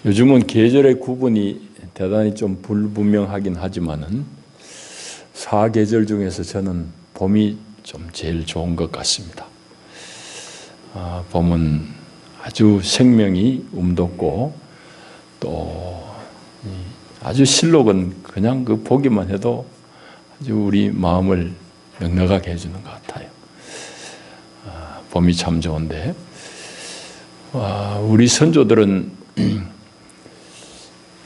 요즘은 계절의 구분이 대단히 좀 불분명하긴 하지만은 사계절 중에서 저는 봄이 좀 제일 좋은 것 같습니다. 봄은 아주 생명이 움돋고 또 아주 실록은 그냥 그 보기만 해도 아주 우리 마음을 넉넉하게 해주는 것 같아요. 봄이 참 좋은데 우리 선조들은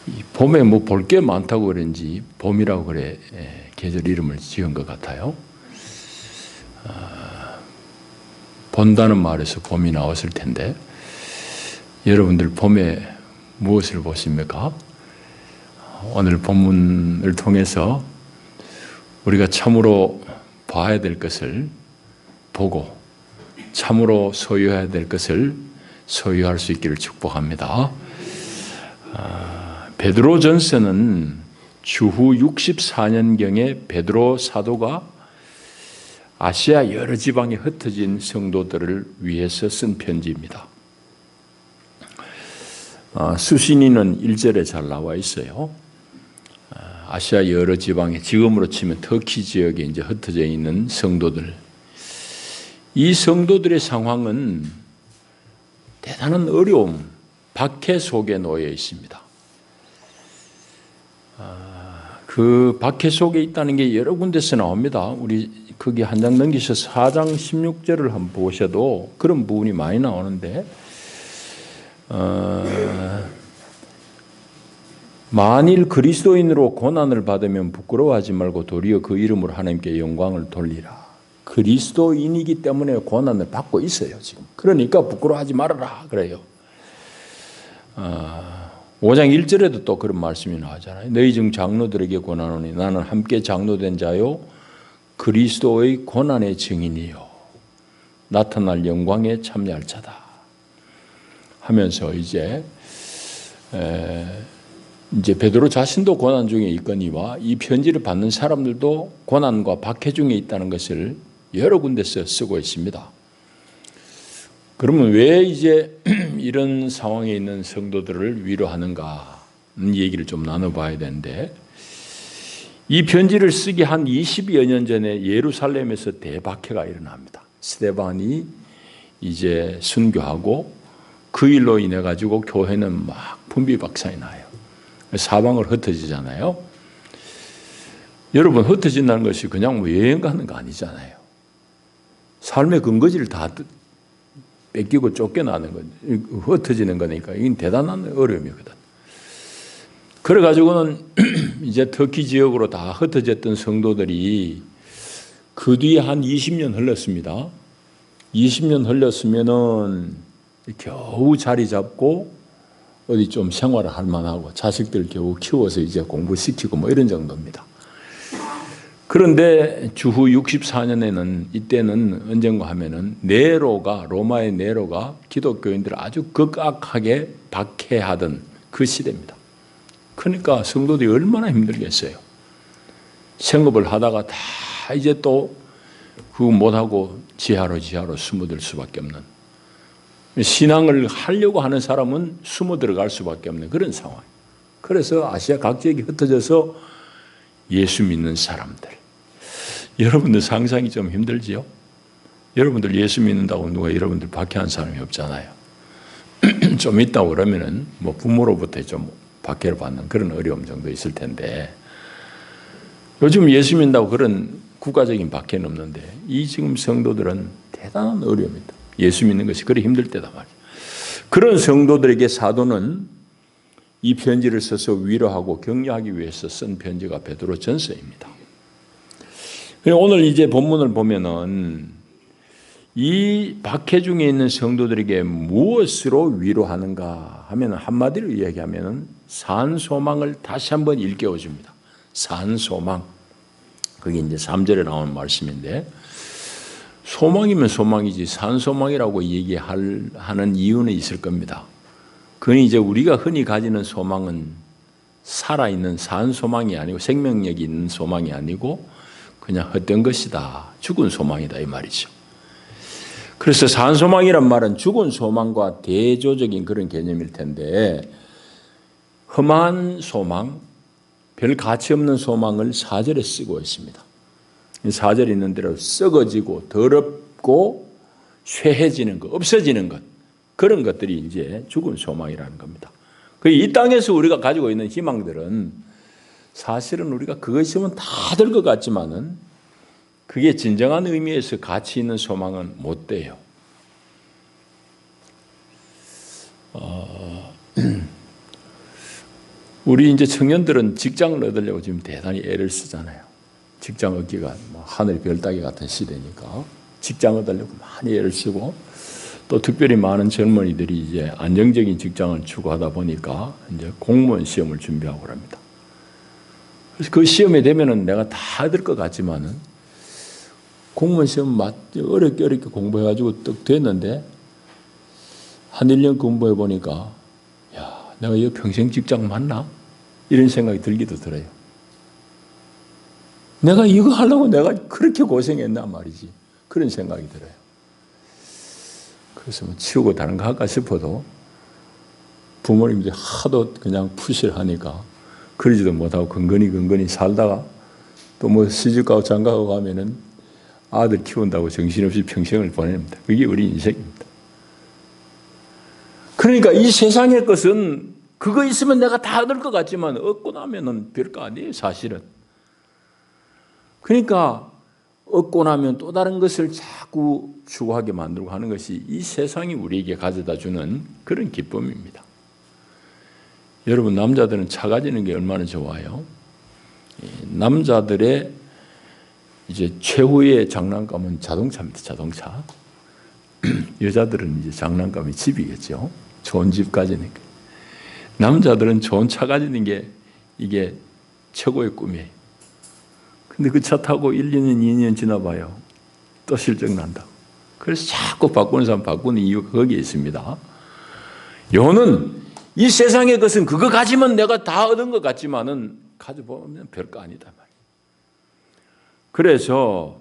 이 봄에 뭐 볼 게 많다고 그런지 봄이라고 그래 계절 이름을 지은 것 같아요. 본다는 말에서 봄이 나왔을 텐데 여러분들 봄에 무엇을 보십니까? 오늘 본문을 통해서 우리가 참으로 봐야 될 것을 보고 참으로 소유해야 될 것을 소유할 수 있기를 축복합니다. 베드로전서는 주후 64년경에 베드로 사도가 아시아 여러 지방에 흩어진 성도들을 위해서 쓴 편지입니다. 수신인은 1절에 잘 나와 있어요. 아시아 여러 지방에 지금으로 치면 터키 지역에 이제 흩어져 있는 성도들. 이 성도들의 상황은 대단한 어려움, 박해 속에 놓여 있습니다. 그 박해 속에 있다는 게 여러 군데서 나옵니다. 우리 거기 한 장 넘기셔서 4장 16절을 한번 보셔도 그런 부분이 많이 나오는데 만일 그리스도인으로 고난을 받으면 부끄러워하지 말고 도리어 그 이름으로 하나님께 영광을 돌리라. 그리스도인이기 때문에 고난을 받고 있어요 지금. 그러니까 부끄러워하지 말아라 그래요. 5장 1절에도 또 그런 말씀이 나오잖아요. 너희 중 장로들에게 권하노니 나는 함께 장로된 자요 그리스도의 고난의 증인이요 나타날 영광에 참여할 자다 하면서 이제 베드로 자신도 고난 중에 있거니와 이 편지를 받는 사람들도 고난과 박해 중에 있다는 것을 여러 군데서 쓰고 있습니다. 그러면 왜 이제 이런 상황에 있는 성도들을 위로하는가 얘기를 좀 나눠봐야 되는데 이 편지를 쓰기 한 20여 년 전에 예루살렘에서 대박해가 일어납니다. 스데반이 이제 순교하고 그 일로 인해 가지고 교회는 막 분비박산이 나요. 사방을 흩어지잖아요. 여러분 흩어진다는 것이 그냥 뭐 여행 가는 거 아니잖아요. 삶의 근거지를 다 뺏기고 쫓겨나는 거, 흩어지는 거니까 이건 대단한 어려움이거든. 그래가지고는 이제 터키 지역으로 다 흩어졌던 성도들이 그 뒤에 한 20년 흘렀습니다. 20년 흘렀으면은 겨우 자리 잡고 어디 좀 생활을 할 만하고 자식들 겨우 키워서 이제 공부시키고 뭐 이런 정도입니다. 그런데 주후 64년에는 이때는 언젠가 하면은 로마의 네로가 기독교인들을 아주 극악하게 박해하던 그 시대입니다. 그러니까 성도들이 얼마나 힘들겠어요. 생업을 하다가 다 이제 또 그거 못하고 지하로 숨어들 수밖에 없는 신앙을 하려고 하는 사람은 숨어 들어갈 수밖에 없는 그런 상황. 그래서 아시아 각지에 흩어져서 예수 믿는 사람들. 여러분들 상상이 좀 힘들지요? 여러분들 예수 믿는다고 누가 여러분들 박해한 사람이 없잖아요. 좀 있다고 그러면은 뭐 부모로부터 좀 박해를 받는 그런 어려움 정도 있을 텐데 요즘 예수 믿는다고 그런 국가적인 박해는 없는데 이 지금 성도들은 대단한 어려움입니다. 예수 믿는 것이 그리 힘들 때다 말이에요. 그런 성도들에게 사도는 이 편지를 써서 위로하고 격려하기 위해서 쓴 편지가 베드로전서입니다. 오늘 이제 본문을 보면은 이 박해 중에 있는 성도들에게 무엇으로 위로하는가 하면 한마디로 이야기하면 산소망을 다시 한번 일깨워 줍니다. 산소망. 그게 이제 3절에 나오는 말씀인데 소망이면 소망이지 산소망이라고 얘기하는 이유는 있을 겁니다. 그건 이제 우리가 흔히 가지는 소망은 살아있는 산소망이 아니고 생명력이 있는 소망이 아니고 그냥 헛된 것이다. 죽은 소망이다 이 말이죠. 그래서 산소망이란 말은 죽은 소망과 대조적인 그런 개념일 텐데, 험한 소망, 별 가치 없는 소망을 4절에 쓰고 있습니다. 4절에 있는 대로 썩어지고 더럽고 쇠해지는 것, 없어지는 것, 그런 것들이 이제 죽은 소망이라는 겁니다. 이 땅에서 우리가 가지고 있는 희망들은 사실은 우리가 그거 있으면 다 될 것 같지만은 그게 진정한 의미에서 가치 있는 소망은 못 돼요. 우리 이제 청년들은 직장을 얻으려고 지금 대단히 애를 쓰잖아요. 직장 얻기가 하늘 별 따기 같은 시대니까 직장 얻으려고 많이 애를 쓰고, 또 특별히 많은 젊은이들이 이제 안정적인 직장을 추구하다 보니까 이제 공무원 시험을 준비하고 합니다. 그래서 그 시험에 되면은 내가 다 얻을 것 같지만은 공무원 시험 어렵게 공부해가지고 딱 됐는데 한 1년 공부해 보니까 야, 내가 이 평생 직장 맞나? 이런 생각이 들기도 들어요. 내가 이거 하려고 내가 그렇게 고생했나 말이지. 그런 생각이 들어요. 그래서 치우고 다른 거 할까 싶어도 부모님들이 하도 그냥 푸시를 하니까 그러지도 못하고 근근히 살다가 또 시집가고 장가가고 가면은 아들 키운다고 정신없이 평생을 보냅니다. 그게 우리 인생입니다. 그러니까 이 세상의 것은 그거 있으면 내가 다 얻을 것 같지만 얻고 나면은 별거 아니에요, 사실은. 그러니까 얻고 나면 또 다른 것을 자꾸 추구하게 만들고 하는 것이 이 세상이 우리에게 가져다 주는 그런 기쁨입니다. 여러분, 남자들은 차 가지는 게 얼마나 좋아요? 남자들의 이제 최후의 장난감은 자동차입니다, 자동차. 여자들은 이제 장난감이 집이겠죠. 좋은 집 가지는 게. 남자들은 좋은 차 가지는 게 이게 최고의 꿈이에요. 근데 그 차 타고 1, 2년, 2년 지나봐요. 또 실적 난다고. 그래서 자꾸 바꾸는 사람 바꾸는 이유가 거기에 있습니다. 요는 이 세상의 것은 그거 가지면 내가 다 얻은 것 같지만은 가져보면 별거 아니다 말이에요. 그래서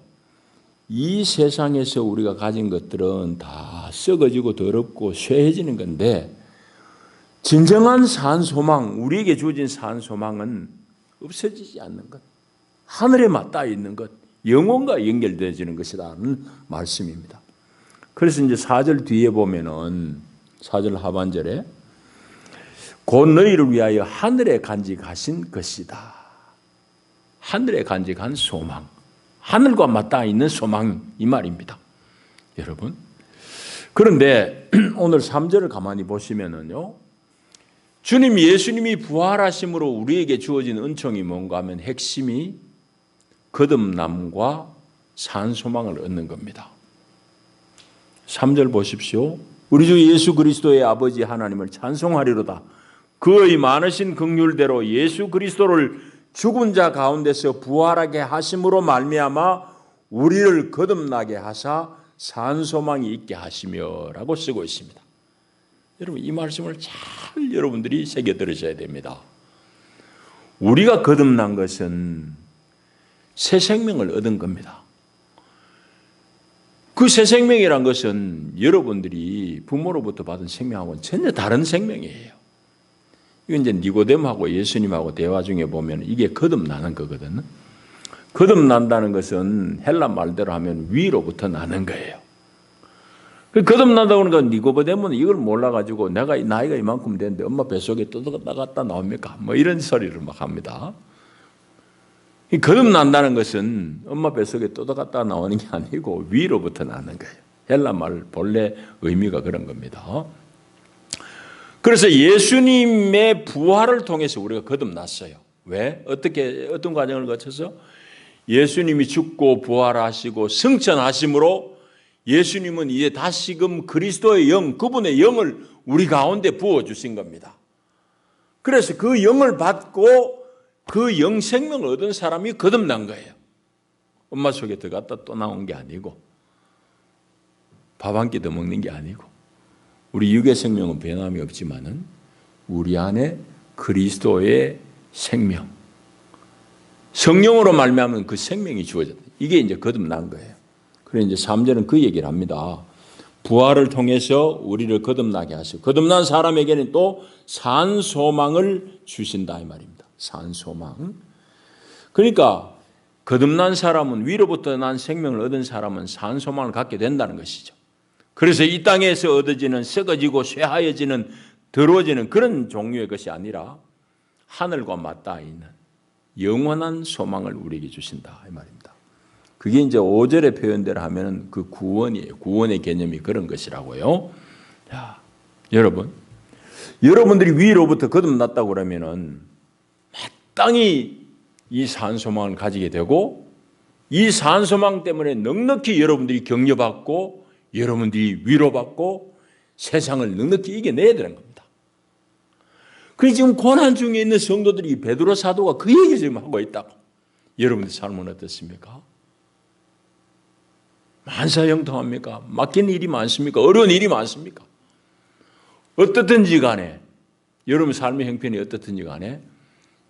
이 세상에서 우리가 가진 것들은 다 썩어지고 더럽고 쇠해지는 건데, 진정한 산소망, 우리에게 주어진 산소망은 없어지지 않는 것, 하늘에 맞닿아 있는 것, 영혼과 연결되어지는 것이라는 말씀입니다. 그래서 이제 4절 뒤에 보면은 4절 하반절에 곧 너희를 위하여 하늘에 간직하신 것이다. 하늘에 간직한 소망, 하늘과 맞닿아 있는 소망, 이 말입니다. 여러분, 그런데 오늘 3절을 가만히 보시면은요, 주님 예수님이 부활하심으로 우리에게 주어진 은총이 뭔가 하면 핵심이 거듭남과 산소망을 얻는 겁니다. 3절 보십시오. 우리 주 예수 그리스도의 아버지 하나님을 찬송하리로다. 그의 많으신 긍휼대로 예수 그리스도를 죽은 자 가운데서 부활하게 하심으로 말미암아 우리를 거듭나게 하사 산소망이 있게 하시며라고 쓰고 있습니다. 여러분, 이 말씀을 잘 여러분들이 새겨 들으셔야 됩니다. 우리가 거듭난 것은 새 생명을 얻은 겁니다. 그 새 생명이란 것은 여러분들이 부모로부터 받은 생명하고는 전혀 다른 생명이에요. 이건 이제 니고데모하고 예수님하고 대화 중에 보면 이게 거듭나는 거거든요. 거듭난다는 것은 헬라 말대로 하면 위로부터 나는 거예요. 거듭난다고 하니까 니고데모는 이걸 몰라가지고 내가 나이가 이만큼 됐는데 엄마 뱃속에 떠나갔다 나옵니까? 이런 소리를 막 합니다. 거듭난다는 것은 엄마 뱃속에 떠나갔다 나오는 게 아니고 위로부터 나는 거예요. 헬라 말 본래 의미가 그런 겁니다. 그래서 예수님의 부활을 통해서 우리가 거듭났어요. 왜? 어떤 과정을 거쳐서? 예수님이 죽고 부활하시고 승천하심으로 예수님은 이제 다시금 그리스도의 영, 그분의 영을 우리 가운데 부어주신 겁니다. 그래서 그 영을 받고 그 영 생명을 얻은 사람이 거듭난 거예요. 엄마 속에 들어갔다 또 나온 게 아니고 밥 한 끼 더 먹는 게 아니고, 우리 육의 생명은 변함이 없지만은 우리 안에 그리스도의 생명, 성령으로 말미암은 그 생명이 주어졌다. 이게 이제 거듭난 거예요. 그래서 이제 3절은 그 얘기를 합니다. 부활을 통해서 우리를 거듭나게 하시고 거듭난 사람에게는 또 산 소망을 주신다 이 말입니다. 산 소망. 그러니까 거듭난 사람은 위로부터 난 생명을 얻은 사람은 산 소망을 갖게 된다는 것이죠. 그래서 이 땅에서 얻어지는 썩어지고 쇠하여지는 더러워지는 그런 종류의 것이 아니라 하늘과 맞닿아 있는 영원한 소망을 우리에게 주신다 이 말입니다. 그게 이제 5절의 표현대로 하면 그 구원이에요. 구원의 개념이 그런 것이라고요. 자, 여러분들이 위로부터 거듭났다고 그러면은 마땅히 이 산소망을 가지게 되고 이 산소망 때문에 넉넉히 여러분들이 격려받고 여러분들이 위로받고 세상을 넉넉히 이겨내야 되는 겁니다. 그래서 지금 고난 중에 있는 성도들이 베드로 사도가 그 얘기를 지금 하고 있다고. 여러분들 삶은 어떻습니까? 만사형통합니까? 맡기는 일이 많습니까? 어려운 일이 많습니까? 어떻든지 간에 여러분 삶의 형편이 어떻든지 간에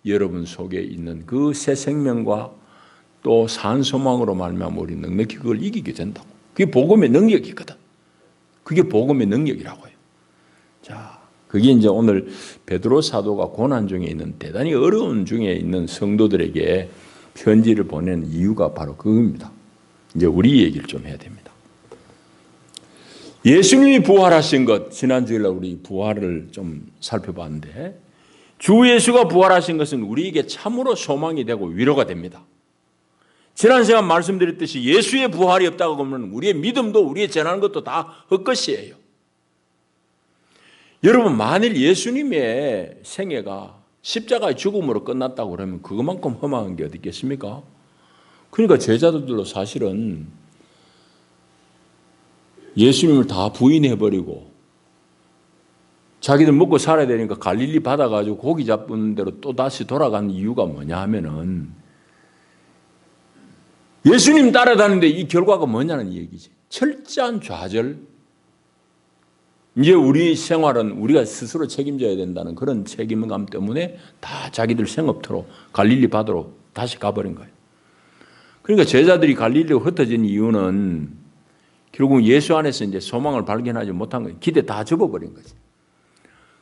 여러분 속에 있는 그 새 생명과 또 산 소망으로 말미암아 우리 넉넉히 그걸 이기게 된다고. 그게 복음의 능력이거든. 그게 복음의 능력이라고요. 자, 그게 이제 오늘 베드로 사도가 고난 중에 있는 대단히 어려운 중에 있는 성도들에게 편지를 보낸 이유가 바로 그겁니다. 이제 우리 얘기를 좀 해야 됩니다. 예수님이 부활하신 것, 지난주일날 우리 부활을 좀 살펴봤는데 주 예수가 부활하신 것은 우리에게 참으로 소망이 되고 위로가 됩니다. 지난 시간 말씀드렸듯이 예수의 부활이 없다고 하면 우리의 믿음도 우리의 전하는 것도 다 헛것이에요. 여러분 만일 예수님의 생애가 십자가의 죽음으로 끝났다고 그러면 그것만큼 험한 게 어디 있겠습니까? 그러니까 제자들도 사실은 예수님을 다 부인해버리고 자기들 먹고 살아야 되니까 갈릴리 바다 가지고 고기 잡는 대로 또 다시 돌아간 이유가 뭐냐 하면은 예수님 따라다니는데 이 결과가 뭐냐는 얘기지. 철저한 좌절. 이제 우리 생활은 우리가 스스로 책임져야 된다는 그런 책임감 때문에 다 자기들 생업터로 갈릴리 바다로 다시 가버린 거예요. 그러니까 제자들이 갈릴리로 흩어진 이유는 결국 예수 안에서 이제 소망을 발견하지 못한 거예요. 기대 다 접어버린 거지.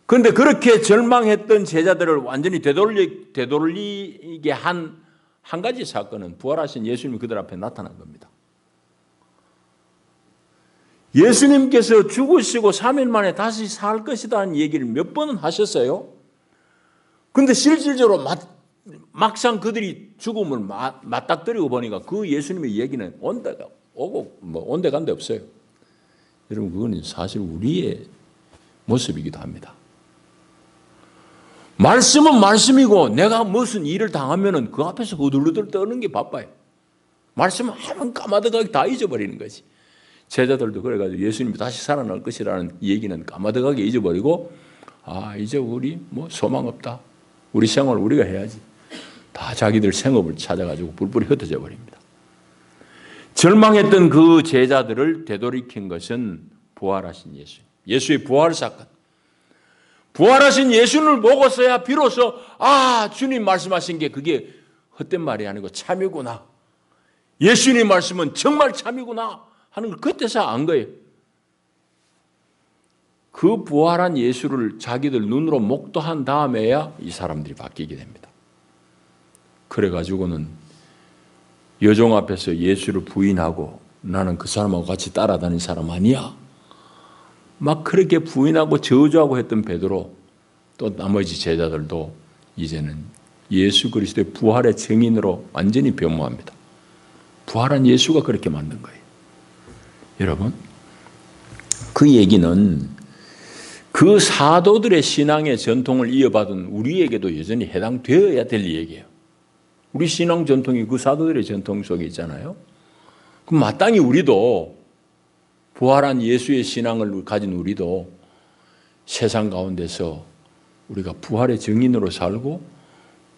그런데 그렇게 절망했던 제자들을 완전히 되돌리게 한 가지 사건은 부활하신 예수님이 그들 앞에 나타난 겁니다. 예수님께서 죽으시고 3일 만에 다시 살 것이라는 얘기를 몇 번은 하셨어요. 그런데 실질적으로 막상 그들이 죽음을 맞닥뜨리고 보니까 그 예수님의 얘기는 온데가 오고 온데간데 없어요. 여러분 그건 사실 우리의 모습이기도 합니다. 말씀은 말씀이고 내가 무슨 일을 당하면은 그 앞에서 후들후들 떠는 게 바빠요. 말씀은 하면 까마득하게 다 잊어버리는 거지. 제자들도 그래가지고 예수님이 다시 살아날 것이라는 얘기는 까마득하게 잊어버리고 이제 우리 소망 없다. 우리 생활 우리가 해야지. 다 자기들 생업을 찾아가지고 뿔뿔이 흩어져 버립니다. 절망했던 그 제자들을 되돌이킨 것은 부활하신 예수. 예수의 부활 사건. 부활하신 예수를 보고서야 비로소 주님 말씀하신 게 그게 헛된 말이 아니고 참이구나. 예수님 말씀은 정말 참이구나 하는 걸 그때서 안 거예요. 그 부활한 예수를 자기들 눈으로 목도한 다음에야 이 사람들이 바뀌게 됩니다. 그래가지고는 여종 앞에서 예수를 부인하고 나는 그 사람하고 같이 따라다닌 사람 아니야. 막 그렇게 부인하고 저주하고 했던 베드로 또 나머지 제자들도 이제는 예수 그리스도의 부활의 증인으로 완전히 변모합니다. 부활한 예수가 그렇게 만든 거예요. 여러분, 그 얘기는 그 사도들의 신앙의 전통을 이어받은 우리에게도 여전히 해당되어야 될 얘기예요. 우리 신앙 전통이 그 사도들의 전통 속에 있잖아요. 그럼 마땅히 우리도 부활한 예수의 신앙을 가진 우리도 세상 가운데서 우리가 부활의 증인으로 살고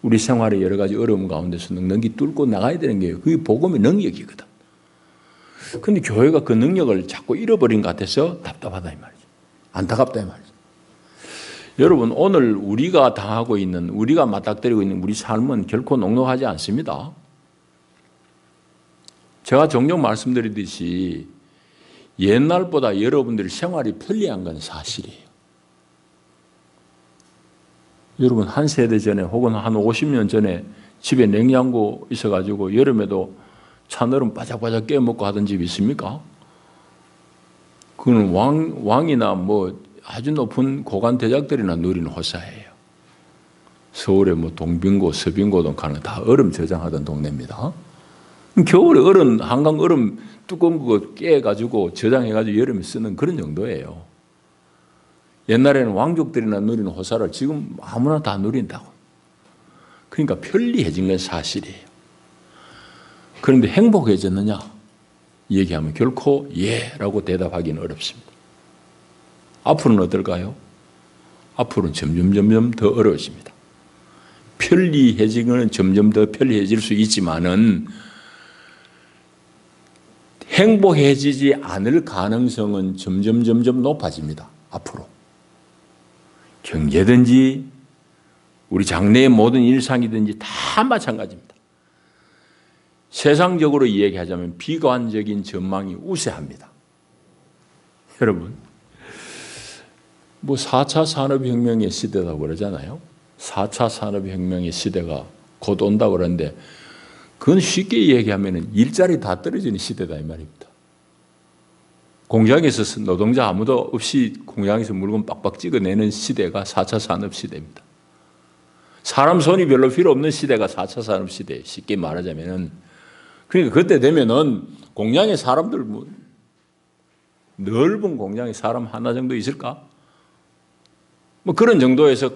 우리 생활의 여러 가지 어려움 가운데서 넉넉히 뚫고 나가야 되는 게 그게 복음의 능력이거든. 그런데 교회가 그 능력을 자꾸 잃어버린 것 같아서 답답하다 이 말이죠. 안타깝다 이 말이죠. 여러분 오늘 우리가 당하고 있는 우리가 맞닥뜨리고 있는 우리 삶은 결코 녹록하지 않습니다. 제가 종종 말씀드리듯이 옛날보다 여러분들이 생활이 편리한 건 사실이에요. 여러분 한 세대 전에 혹은 한 50년 전에 집에 냉장고 있어가지고 여름에도 찬얼음 바짝바짝 깨먹고 하던 집이 있습니까? 그건 왕이나 뭐 아주 높은 고관 대작들이나 누리는 호사예요. 서울에 뭐 동빙고, 서빙고 등 가는 다 얼음 저장하던 동네입니다. 겨울에 한강 얼음 두꺼운 거 깨가지고 저장해가지고 여름에 쓰는 그런 정도예요. 옛날에는 왕족들이나 누리는 호사를 지금 아무나 다 누린다고. 그러니까 편리해진 건 사실이에요. 그런데 행복해졌느냐? 얘기하면 결코 예라고 대답하기는 어렵습니다. 앞으로는 어떨까요? 앞으로는 점점 더 어려워집니다. 편리해진 것은 점점 더 편리해질 수 있지만은 행복해지지 않을 가능성은 점점 높아집니다. 앞으로. 경제든지 우리 장래의 모든 일상이든지 다 마찬가지입니다. 세상적으로 이야기하자면 비관적인 전망이 우세합니다. 여러분, 뭐 4차 산업혁명의 시대라고 그러잖아요. 4차 산업혁명의 시대가 곧 온다고 그러는데 그건 쉽게 얘기하면 일자리 다 떨어지는 시대다 이 말입니다. 공장에서 노동자 아무도 없이 공장에서 물건 빡빡 찍어내는 시대가 4차 산업시대입니다. 사람 손이 별로 필요 없는 시대가 4차 산업시대예요. 쉽게 말하자면. 그러니까 그때 되면은 공장에 사람들 뭐 넓은 공장에 사람 하나 정도 있을까? 뭐 그런 정도에서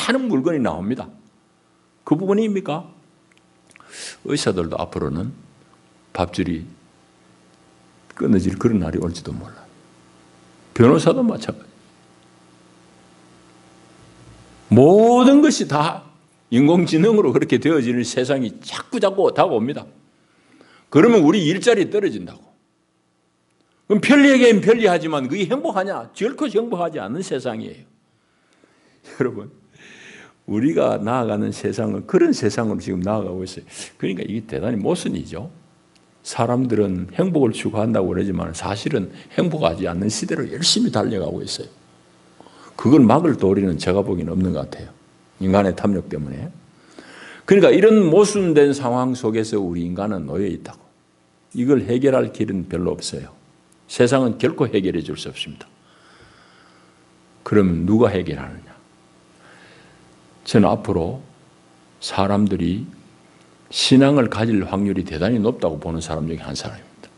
많은 물건이 나옵니다. 그 부분입니까? 의사들도 앞으로는 밥줄이 끊어질 그런 날이 올지도 몰라요. 변호사도 마찬가지. 모든 것이 다 인공지능으로 그렇게 되어지는 세상이 자꾸 다가옵니다. 그러면 우리 일자리 떨어진다고. 그럼 편리하긴 편리하지만 그게 행복하냐? 결코 행복하지 않은 세상이에요. 여러분, 우리가 나아가는 세상은 그런 세상으로 지금 나아가고 있어요. 그러니까 이게 대단히 모순이죠. 사람들은 행복을 추구한다고 그러지만 사실은 행복하지 않는 시대로 열심히 달려가고 있어요. 그걸 막을 도리는 제가 보기에는 없는 것 같아요. 인간의 탐욕 때문에. 그러니까 이런 모순된 상황 속에서 우리 인간은 놓여 있다고. 이걸 해결할 길은 별로 없어요. 세상은 결코 해결해 줄 수 없습니다. 그러면 누가 해결하느냐? 저는 앞으로 사람들이 신앙을 가질 확률이 대단히 높다고 보는 사람 중에 한 사람입니다.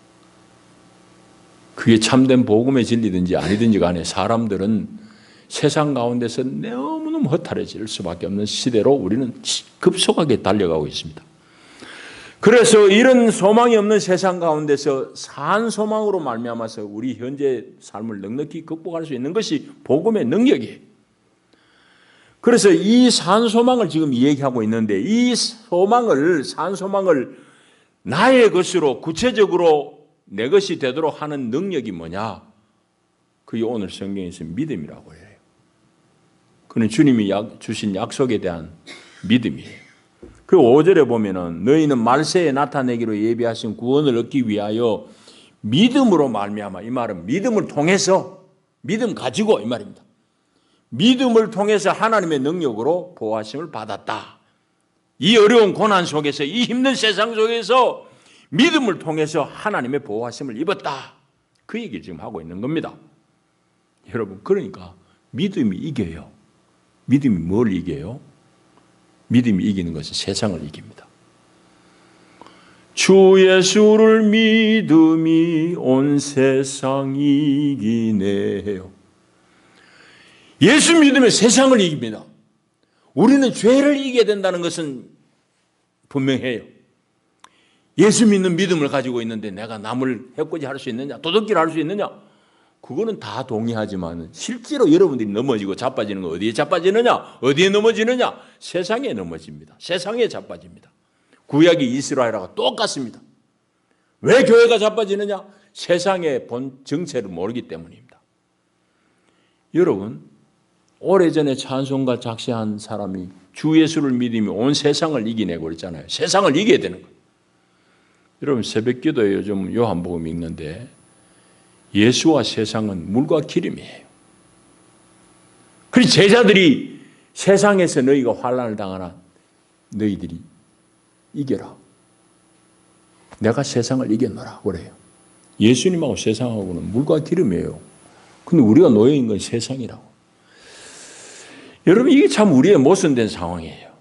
그게 참된 복음의 진리든지 아니든지 간에 사람들은 세상 가운데서 너무너무 허탈해질 수밖에 없는 시대로 우리는 급속하게 달려가고 있습니다. 그래서 이런 소망이 없는 세상 가운데서 산 소망으로 말미암아서 우리 현재 삶을 넉넉히 극복할 수 있는 것이 복음의 능력이에요. 그래서 이 산 소망을 지금 얘기하고 있는데 이 산 소망을 나의 것으로 구체적으로 내 것이 되도록 하는 능력이 뭐냐? 그게 오늘 성경에서 믿음이라고 해요. 그는 주님이 주신 약속에 대한 믿음이에요. 그 5절에 보면은 너희는 말세에 나타내기로 예비하신 구원을 얻기 위하여 믿음으로 말미암아. 이 말은 믿음을 통해서 믿음 가지고 이 말입니다. 믿음을 통해서 하나님의 능력으로 보호하심을 받았다. 이 어려운 고난 속에서 이 힘든 세상 속에서 믿음을 통해서 하나님의 보호하심을 입었다. 그 얘기를 지금 하고 있는 겁니다. 여러분, 그러니까 믿음이 이겨요. 믿음이 뭘 이겨요? 믿음이 이기는 것은 세상을 이깁니다. 주 예수를 믿음이 온 세상 이기네요. 예수 믿으면 세상을 이깁니다. 우리는 죄를 이기게 된다는 것은 분명해요. 예수 믿는 믿음을 가지고 있는데 내가 남을 해코지 할 수 있느냐? 도둑질 할 수 있느냐? 그거는 다 동의하지만 실제로 여러분들이 넘어지고 자빠지는 거 어디에 자빠지느냐? 어디에 넘어지느냐? 세상에 넘어집니다. 세상에 자빠집니다. 구약의 이스라엘하고 똑같습니다. 왜 교회가 자빠지느냐? 세상의 본 정체를 모르기 때문입니다. 여러분, 오래전에 찬송가 작시한 사람이 주 예수를 믿으면 온 세상을 이기내고 그랬잖아요. 세상을 이겨야 되는 거예요. 여러분, 새벽기도에 요즘 요한복음 읽는데 예수와 세상은 물과 기름이에요. 그리고 제자들이 세상에서 너희가 환난을 당하나 너희들이 이겨라. 내가 세상을 이겼노라 그래요. 예수님하고 세상하고는 물과 기름이에요. 근데 우리가 놓여있는 건 세상이라고. 여러분, 이게 참 우리의 모순된 상황이에요.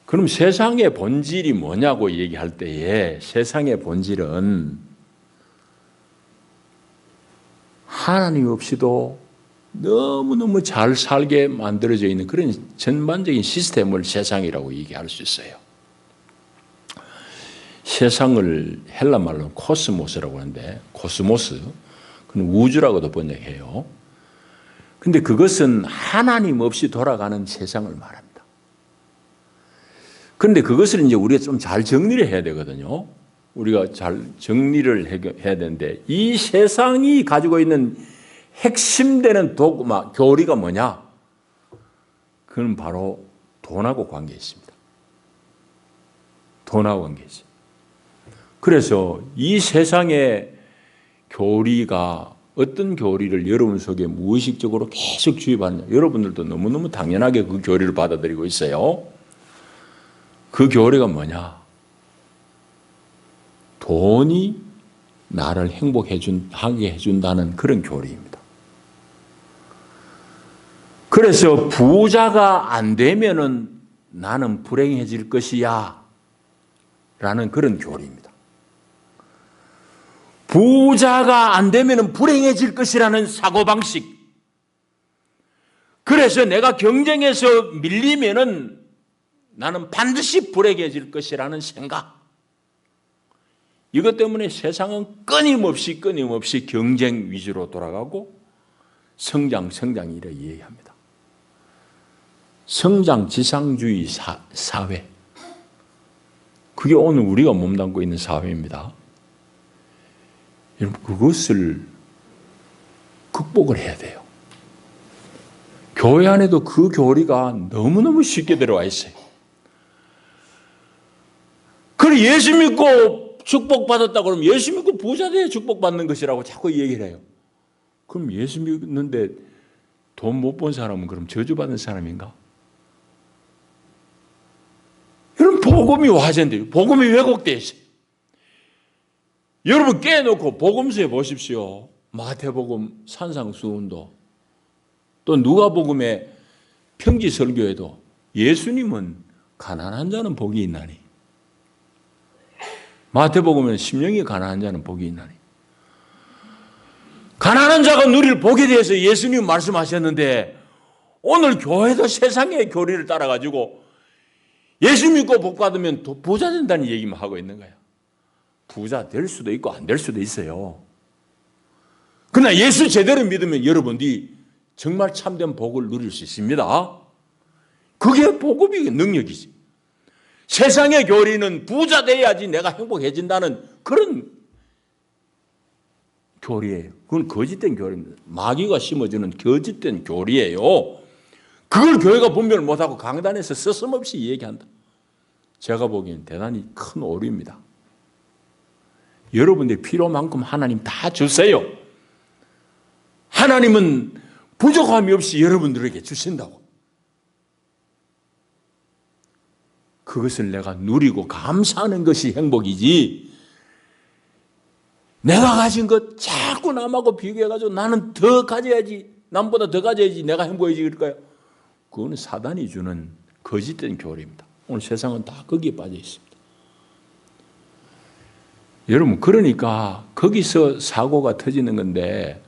그럼 세상의 본질이 뭐냐고 얘기할 때에 세상의 본질은 하나님 없이도 너무너무 잘 살게 만들어져 있는 그런 전반적인 시스템을 세상이라고 얘기할 수 있어요. 세상을 헬라 말로 코스모스라고 하는데, 코스모스, 그건 우주라고도 번역해요. 근데 그것은 하나님 없이 돌아가는 세상을 말합니다. 그런데 그것을 이제 우리가 좀 잘 정리를 해야 되거든요. 우리가 잘 정리를 해야 되는데, 이 세상이 가지고 있는 핵심되는 도구마, 교리가 뭐냐? 그건 바로 돈하고 관계 있습니다. 돈하고 관계 있어요. 그래서 이 세상의 교리가 어떤 교리를 여러분 속에 무의식적으로 계속 주입하느냐. 여러분들도 너무너무 당연하게 그 교리를 받아들이고 있어요. 그 교리가 뭐냐? 돈이 나를 행복하게 해준다는 그런 교리입니다. 그래서 부자가 안 되면은 나는 불행해질 것이야 라는 그런 교리입니다. 부자가 안 되면 불행해질 것이라는 사고방식. 그래서 내가 경쟁에서 밀리면은 나는 반드시 불행해질 것이라는 생각. 이것 때문에 세상은 끊임없이 경쟁 위주로 돌아가고 성장이라 이해합니다. 성장 지상주의 사회. 그게 오늘 우리가 몸담고 있는 사회입니다. 여러분, 그것을 극복을 해야 돼요. 교회 안에도 그 교리가 너무너무 쉽게 들어와 있어요. 그래, 예수 믿고 축복받았다 그러면 예수 믿고 부자 돼야 축복받는 것이라고 자꾸 얘기를 해요. 그럼 예수 믿는데 돈 못 번 사람은 그럼 저주받는 사람인가? 여러분, 복음이 화제인데요. 복음이 왜곡되어 있어요. 여러분 깨놓고 복음서에 보십시오. 마태복음 산상수훈도 또 누가복음의 평지설교에도 예수님은 가난한 자는 복이 있나니, 마태복음은 심령이 가난한 자는 복이 있나니, 가난한 자가 누릴 복에 대해서 예수님 말씀하셨는데 오늘 교회도 세상의 교리를 따라가지고 예수 믿고 복 받으면 부자 된다는 얘기만 하고 있는 거야. 부자 될 수도 있고 안 될 수도 있어요. 그러나 예수 제대로 믿으면 여러분들이 정말 참된 복을 누릴 수 있습니다. 그게 복음의 능력이지. 세상의 교리는 부자 돼야지 내가 행복해진다는 그런 교리예요. 그건 거짓된 교리입니다. 마귀가 심어주는 거짓된 교리예요. 그걸 교회가 분별을 못하고 강단에서 서슴없이 얘기한다. 제가 보기엔 대단히 큰 오류입니다. 여러분들의 필요만큼 하나님 다 주세요. 하나님은 부족함이 없이 여러분들에게 주신다고. 그것을 내가 누리고 감사하는 것이 행복이지, 내가 가진 것 자꾸 남하고 비교해가지고 나는 더 가져야지, 남보다 더 가져야지 내가 행복해질까요? 그거는 사단이 주는 거짓된 교리입니다. 오늘 세상은 다 거기에 빠져 있습니다. 여러분, 그러니까 거기서 사고가 터지는 건데,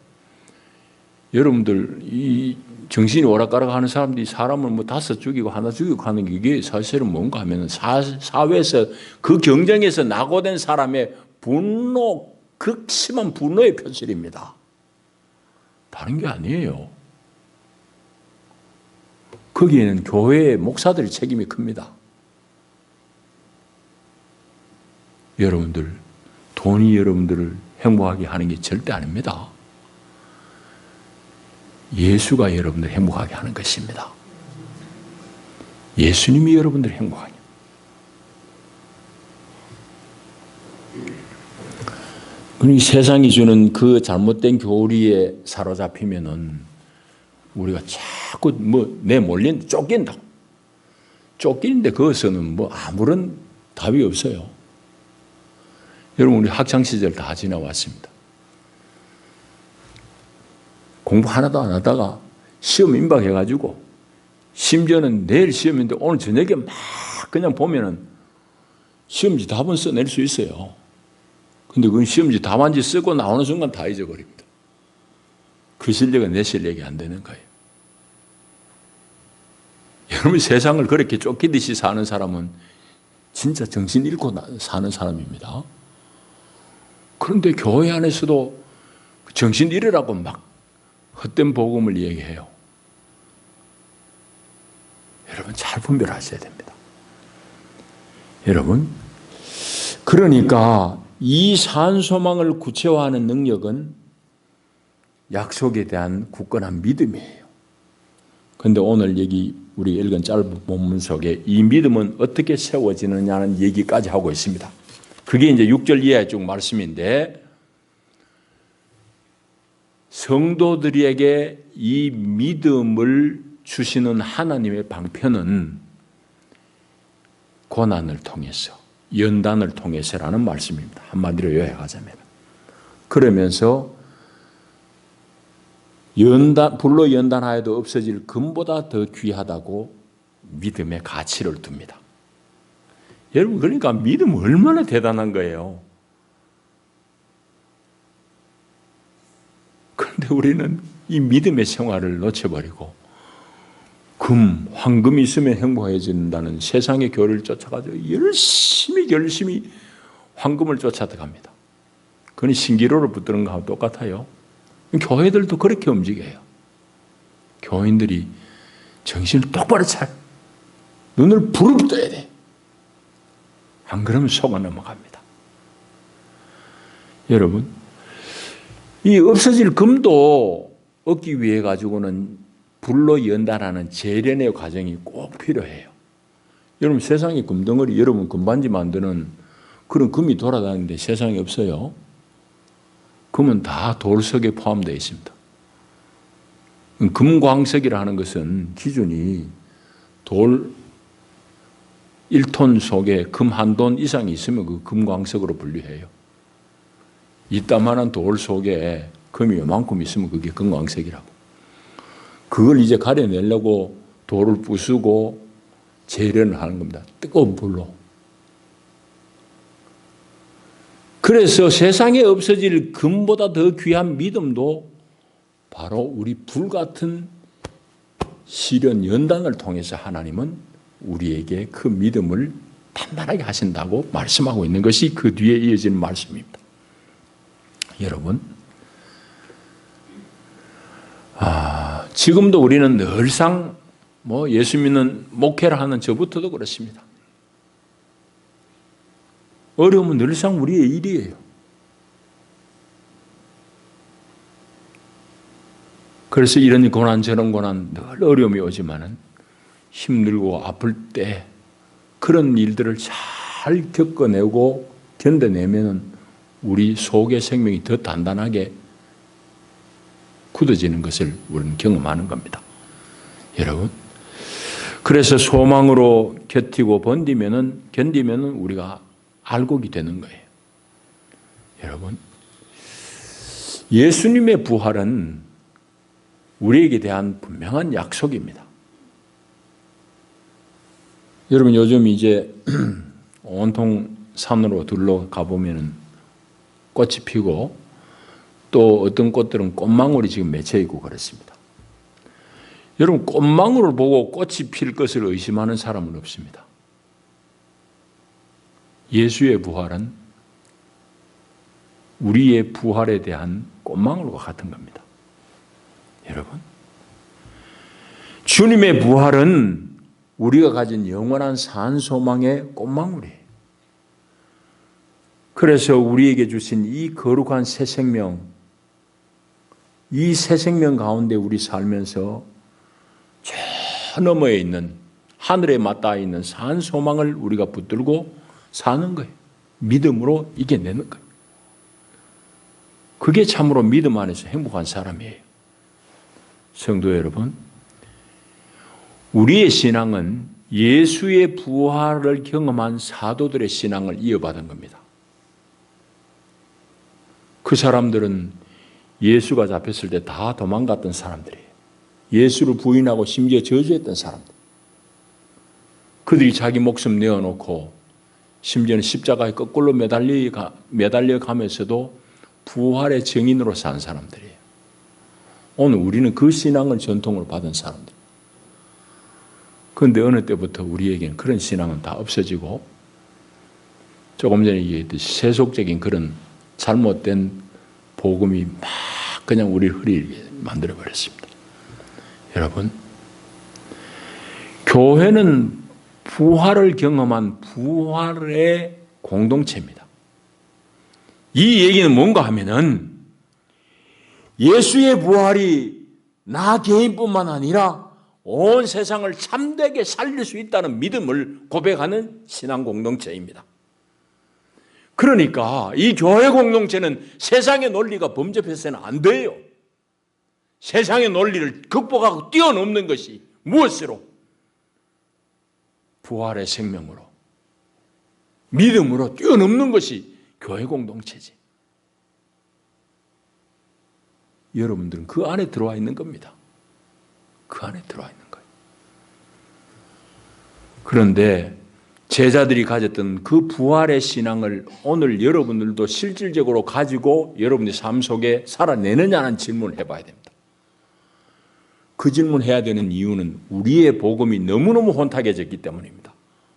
여러분들 이 정신이 오락가락 하는 사람들이 사람을 뭐 5 죽이고 하나 죽이고 하는 게 이게 사실은 뭔가 하면 사회에서 그 경쟁에서 낙오된 사람의 분노, 극심한 분노의 표출입니다. 다른 게 아니에요. 거기에는 교회의 목사들의 책임이 큽니다. 여러분들, 돈이 여러분들을 행복하게 하는 게 절대 아닙니다. 예수가 여러분들을 행복하게 하는 것입니다. 예수님이 여러분들을 행복하게. 그러니 세상이 주는 그 잘못된 교리에 사로잡히면은 우리가 자꾸 내몰린 쫓긴다. 쫓기는데 그것은 아무런 답이 없어요. 여러분, 우리 학창시절 다 지나왔습니다. 공부 하나도 안 하다가 시험 임박해가지고 심지어는 내일 시험인데 오늘 저녁에 막 그냥 보면은 시험지 답은 써낼 수 있어요. 근데 그 시험지 답안지 쓰고 나오는 순간 다 잊어버립니다. 그 실력은 내 실력이 안 되는 거예요. 여러분, 세상을 그렇게 쫓기듯이 사는 사람은 진짜 정신 잃고 사는 사람입니다. 그런데 교회 안에서도 정신 잃으라고 막 헛된 복음을 얘기해요. 여러분, 잘 분별하셔야 됩니다. 여러분, 그러니까 이 산소망을 구체화하는 능력은 약속에 대한 굳건한 믿음이에요. 그런데 오늘 여기 우리 읽은 짧은 본문 속에 이 믿음은 어떻게 세워지느냐는 얘기까지 하고 있습니다. 그게 이제 6절 이하의 쭉 말씀인데, 성도들에게 이 믿음을 주시는 하나님의 방편은 고난을 통해서, 연단을 통해서라는 말씀입니다. 한마디로 요약하자면. 그러면서 불로 연단하여도 없어질 금보다 더 귀하다고 믿음의 가치를 둡니다. 여러분, 그러니까 믿음 얼마나 대단한 거예요. 그런데 우리는 이 믿음의 생활을 놓쳐버리고 황금이 있으면 행복해진다는 세상의 교리를 쫓아가지고 열심히 황금을 쫓아갑니다. 그건 신기로를 붙드는 거하고 똑같아요. 교회들도 그렇게 움직여요. 교인들이 정신을 똑바로 차려. 눈을 부릅떠야 돼. 안 그러면 속아 넘어갑니다. 여러분, 이 없어질 금도 얻기 위해 가지고는 불로 연단하는 재련의 과정이 꼭 필요해요. 여러분, 세상에 금덩어리, 여러분 금반지 만드는 그런 금이 돌아다니는데 세상에 없어요. 금은 다 돌 속에 포함되어 있습니다. 금광석이라 하는 것은 기준이 돌 1톤 속에 금 1돈 이상이 있으면 그 금광석으로 분류해요. 이따만한 돌 속에 금이 요만큼 있으면 그게 금광석이라고. 그걸 이제 가려내려고 돌을 부수고 재련을 하는 겁니다. 뜨거운 불로. 그래서 세상에 없어질 금보다 더 귀한 믿음도 바로 우리 불같은 시련, 연단을 통해서 하나님은 우리에게 그 믿음을 단단하게 하신다고 말씀하고 있는 것이 그 뒤에 이어지는 말씀입니다. 여러분, 지금도 우리는 늘상 예수 믿는 목회를 하는 저부터도 그렇습니다. 어려움은 늘상 우리의 일이에요. 그래서 이런 고난 저런 고난 늘 어려움이 오지만은 힘들고 아플 때 그런 일들을 잘 겪어내고 견뎌내면은 우리 속의 생명이 더 단단하게 굳어지는 것을 우리는 경험하는 겁니다. 여러분, 그래서 소망으로 견디면은 우리가 알곡이 되는 거예요. 여러분, 예수님의 부활은 우리에게 대한 분명한 약속입니다. 여러분, 요즘 이제 온통 산으로 둘러가 보면은 꽃이 피고 또 어떤 꽃들은 꽃망울이 지금 맺혀 있고 그렇습니다. 여러분, 꽃망울을 보고 꽃이 필 것을 의심하는 사람은 없습니다. 예수의 부활은 우리의 부활에 대한 꽃망울과 같은 겁니다. 여러분, 주님의 부활은 우리가 가진 영원한 산소망의 꽃망울이에요. 그래서 우리에게 주신 이 거룩한 새 생명, 이 새 생명 가운데 우리 살면서 저 너머에 있는 하늘에 맞닿아 있는 산소망을 우리가 붙들고 사는 거예요. 믿음으로 이겨내는 거예요. 그게 참으로 믿음 안에서 행복한 사람이에요. 성도 여러분, 우리의 신앙은 예수의 부활을 경험한 사도들의 신앙을 이어받은 겁니다. 그 사람들은 예수가 잡혔을 때 다 도망갔던 사람들이에요. 예수를 부인하고 심지어 저주했던 사람들. 그들이 자기 목숨 내어놓고 심지어는 십자가에 거꾸로 매달려 가면서도 부활의 증인으로 산 사람들이에요. 오늘 우리는 그 신앙을 전통으로 받은 사람들. 그런데 어느 때부터 우리에게는 그런 신앙은 다 없어지고 조금 전에 얘기했듯이 세속적인 그런 잘못된 복음이 막 그냥 우리를 흐리게 만들어버렸습니다. 여러분, 교회는 부활을 경험한 부활의 공동체입니다. 이 얘기는 뭔가 하면은 예수의 부활이 나 개인뿐만 아니라 온 세상을 참되게 살릴 수 있다는 믿음을 고백하는 신앙 공동체입니다. 그러니까 이 교회 공동체는 세상의 논리가 범접해서는 안 돼요. 세상의 논리를 극복하고 뛰어넘는 것이 무엇으로? 부활의 생명으로, 믿음으로 뛰어넘는 것이 교회 공동체지. 여러분들은 그 안에 들어와 있는 겁니다. 그 안에 들어와 있는 거예요. 그런데 제자들이 가졌던 그 부활의 신앙을 오늘 여러분들도 실질적으로 가지고 여러분의 삶 속에 살아내느냐는 질문을 해봐야 됩니다. 그 질문해야 되는 이유는 우리의 복음이 너무너무 혼탁해졌기 때문입니다.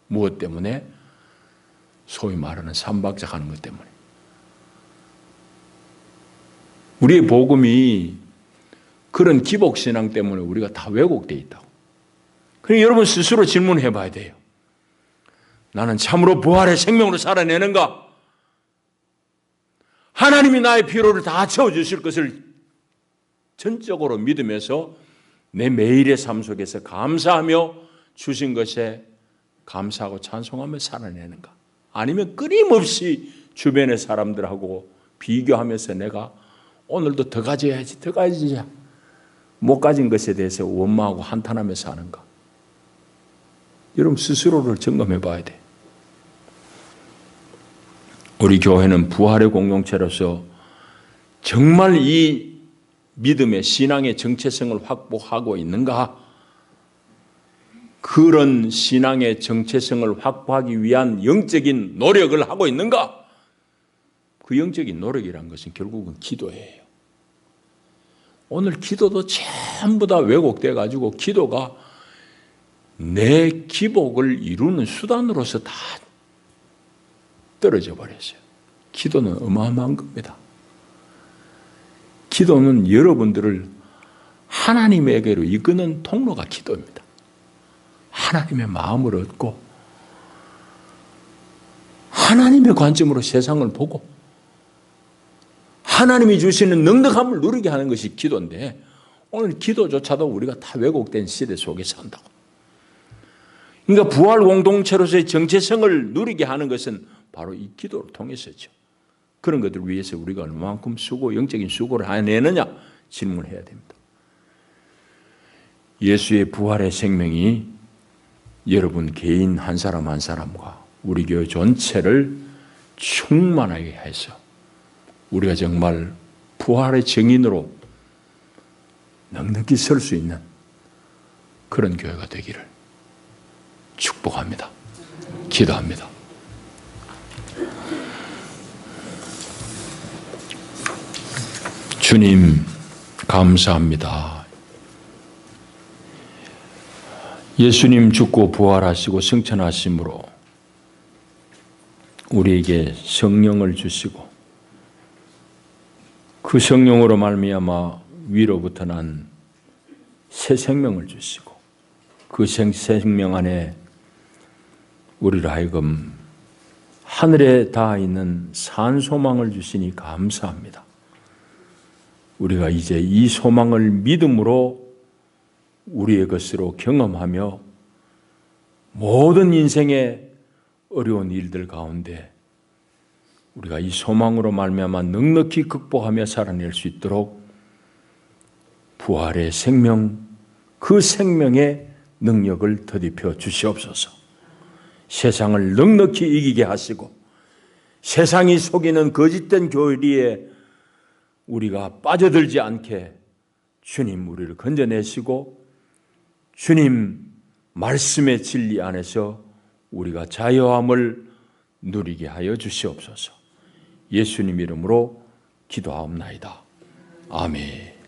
무엇 때문에? 소위 말하는 삼박자하는 것 때문에. 우리의 복음이 그런 기복신앙 때문에 우리가 다 왜곡되어 있다고. 그러니까 여러분 스스로 질문해 봐야 돼요. 나는 참으로 부활의 생명으로 살아내는가? 하나님이 나의 필요를 다 채워주실 것을 전적으로 믿으면서 내 매일의 삶 속에서 감사하며 주신 것에 감사하고 찬송하며 살아내는가? 아니면 끊임없이 주변의 사람들하고 비교하면서 내가 오늘도 더 가져야지, 더 가져야 못 가진 것에 대해서 원망하고 한탄하며 사는가? 여러분 스스로를 점검해 봐야 돼. 우리 교회는 부활의 공동체로서 정말 이 믿음의 신앙의 정체성을 확보하고 있는가? 그런 신앙의 정체성을 확보하기 위한 영적인 노력을 하고 있는가? 그 영적인 노력이란 것은 결국은 기도예요. 오늘 기도도 전부 다 왜곡돼 가지고 기도가 내 기복을 이루는 수단으로서 다 떨어져 버렸어요. 기도는 어마어마한 겁니다. 기도는 여러분들을 하나님에게로 이끄는 통로가 기도입니다. 하나님의 마음을 얻고 하나님의 관점으로 세상을 보고 하나님이 주시는 넉넉함을 누리게 하는 것이 기도인데 오늘 기도조차도 우리가 다 왜곡된 시대 속에 산다고. 그러니까 부활 공동체로서의 정체성을 누리게 하는 것은 바로 이 기도를 통해서죠. 그런 것들을 위해서 우리가 얼마만큼 영적인 수고를 해내느냐 질문해야 됩니다. 예수의 부활의 생명이 여러분 개인 한 사람 한 사람과 우리 교회 전체를 충만하게 해서 우리가 정말 부활의 증인으로 넉넉히 설 수 있는 그런 교회가 되기를 축복합니다. 기도합니다. 주님 감사합니다. 예수님 죽고 부활하시고 승천하심으로 우리에게 성령을 주시고 그 성령으로 말미암아 위로부터 난 새 생명을 주시고 그 새 생명 안에 우리를 하여금 하늘에 닿아 있는 산 소망을 주시니 감사합니다. 우리가 이제 이 소망을 믿음으로 우리의 것으로 경험하며 모든 인생의 어려운 일들 가운데 우리가 이 소망으로 말미암아 넉넉히 극복하며 살아낼 수 있도록 부활의 생명, 그 생명의 능력을 더딥혀 주시옵소서. 세상을 넉넉히 이기게 하시고 세상이 속이는 거짓된 교리에 우리가 빠져들지 않게 주님 우리를 건져내시고 주님 말씀의 진리 안에서 우리가 자유함을 누리게 하여 주시옵소서. 예수님 이름으로 기도하옵나이다. 아멘.